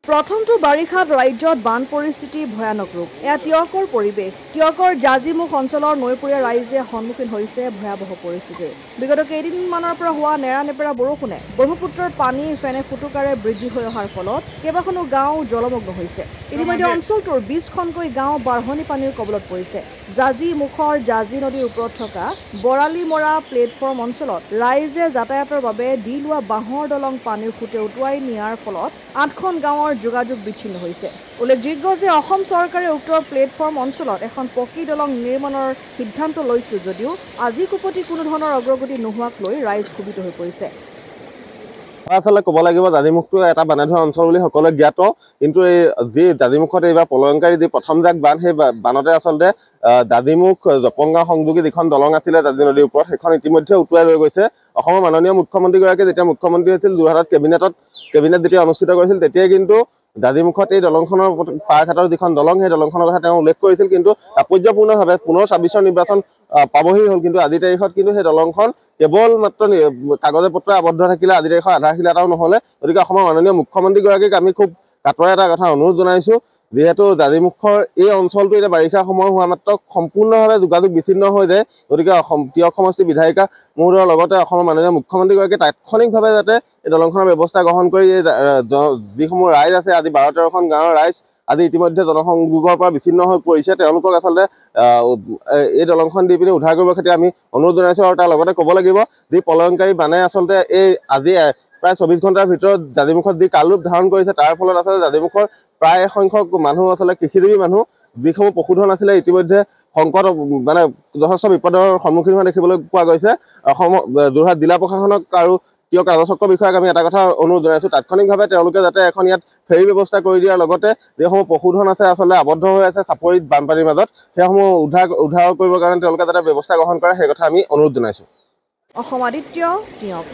প্ৰথমটো বাৰিষাত ৰাজ্যত বান পৰিস্থিতি ভয়ানক ৰূপ। এয়া টিয়কৰ পৰিৱেশ। টিয়কৰ জাজিমুখ অঞ্চলৰ নৈপৰীয়া ৰাইজে সন্মুখীন হৈছে ভয়াৱহ পৰিস্থিতিৰ। বিগত কেইদিনমানৰ পৰা হোৱা নেৰানেপেৰা বৰষুণে ব্ৰহ্মপুত্ৰৰ পানী ফেনে ফুটুকাৰে বৃদ্ধি হৈ অহাৰ ফলত কেইবাখনো গাঁও জলমগ্ন হৈছে। ইতিমধ্যে অঞ্চলটোৰ 20খনকৈ গাঁও বাঢ়নি পানীৰ কবলত পৰিছে। জাজিমুখৰ জাজি নদীৰ ওপৰত থকা বৰালিমৰা প্লেটফৰ্ম অঞ্চলত ৰাইজে যাতায়াতৰ বাবে দি লোৱা বাঁহৰ দলং পানীৰ খুঁটে উটুৱাই নিয়াৰ ফলত 8খন গাঁৱৰ যোগাযোগ বিচ্ছিন্ন হৈছে। উল্লেখযোগ্য যে অসম চৰকাৰে উক্ত প্লেটফৰ্ম অঞ্চলত এখন পকী দলং নিৰ্মাণৰ সিদ্ধান্ত লৈছিল যদিও আজি কুপতি কোনো ধৰণৰ অগ্ৰগতি নোহোৱাক লৈ ৰাইজ ক্ষোভিত হৈ পৰিছে। আচলতে ক'ব লাগিব জাজিমুখটো এটা বানে ধৰা অঞ্চল বুলি সকলোৱে জ্ঞাত, কিন্তু এই যি জাজিমুখত এইবাৰ প্ৰলয়ংকাৰী যি প্ৰথম জাক বান, সেই বানতে আচলতে জাজিমুখ জপংগাঁও সংযোগী যিখন দলং আছিলে জাজি নদীৰ ওপৰত, সেইখন ইতিমধ্যে উটুৱাই লৈ গৈছে। অসমৰ মাননীয় মুখ্যমন্ত্ৰীগৰাকীয়ে যেতিয়া মুখ্যমন্ত্ৰী হৈছিল যোৰহাটত কেবিনেট যেতিয়া অনুষ্ঠিত কৰিছিল, তেতিয়াই কিন্তু জাজিমুখত এই দলংখনৰ পাৰঘাটৰ যিখন দলং, সেই দলংখনৰ কথা তেওঁ উল্লেখ কৰিছিল। কিন্তু তাৎপৰ্যপূৰ্ণভাৱে পুনৰ 26ৰ নিৰ্বাচন পাবহি হ'ল, কিন্তু আজিৰ তাৰিখত কিন্তু সেই দলংখন কেৱল মাত্ৰ কাগজে পত্ৰ আবদ্ধ থাকিলে, আজিৰ তাৰিখত আধাৰশিলা এটাও নহ'লে। গতিকে অসমৰ মাননীয় মুখ্যমন্ত্ৰীগৰাকীক আমি খুব কাটৰে এটা কথা অনুৰোধ জনাইছোঁ, যিহেতু জাজিমুখৰ এই অঞ্চলটো এতিয়া বাৰিষা সময় হোৱা মাত্ৰ সম্পূৰ্ণভাৱে যোগাযোগ বিচ্ছিন্ন হৈ যায়। গতিকে টিয়ক সমষ্টি বিধায়িকা মহোদয়ৰ লগতে অসমৰ মাননীয় মুখ্যমন্ত্ৰীগৰাকীয়ে তাৎক্ষণিকভাৱে যাতে এই দলংখনৰ ব্যৱস্থা গ্ৰহণ কৰি যিসমূহ ৰাইজ আছে, আজি 12-13খন গাঁৱৰ ৰাইজ আজি ইতিমধ্যে জনসংযোগৰ পৰা বিচ্ছিন্ন হৈ পৰিছে, তেওঁলোকক আচলতে এই দলংখন দি পিনি উদ্ধাৰ কৰিবৰ ক্ষেত্ৰত আমি অনুৰোধ জনাইছোঁ। আৰু তাৰ লগতে ক'ব লাগিব, যি প্ৰলয়ংকাৰী বানে আচলতে এই আজি প্ৰায় 24 ঘণ্টাৰ ভিতৰত জাজিমুখত যি কাল ৰূপ ধাৰণ কৰিছে, তাৰ ফলত আচলতে জাজিমুখৰ প্ৰায় সংখ্যক মানুহ আচলতে কৃষিজীৱী মানুহ, যিসমূহ পশুধন আছিলে, ইতিমধ্যে সংকট মানে যথেষ্ট বিপদৰ সন্মুখীন হোৱা দেখিবলৈ পোৱা গৈছে। অসমৰ যোৰহাট জিলা প্ৰশাসনক আৰু টিয়ক ৰাজচক্ৰ বিষয়াক আমি এটা কথা অনুৰোধ জনাইছোঁ, তাৎক্ষণিকভাৱে তেওঁলোকে যাতে এখন ইয়াত ফেৰী ব্যৱস্থা কৰি দিয়াৰ লগতে যিসমূহ পশুধন আছে আচলতে আবদ্ধ হৈ আছে চাপৰিত বানপানীৰ মাজত, সেইসমূহ উদ্ধাৰ কৰিবৰ কাৰণে তেওঁলোকে যাতে ব্যৱস্থা গ্ৰহণ কৰে, সেই কথা আমি অনুৰোধ জনাইছোঁ। অসম আদিত্য টিয়ক।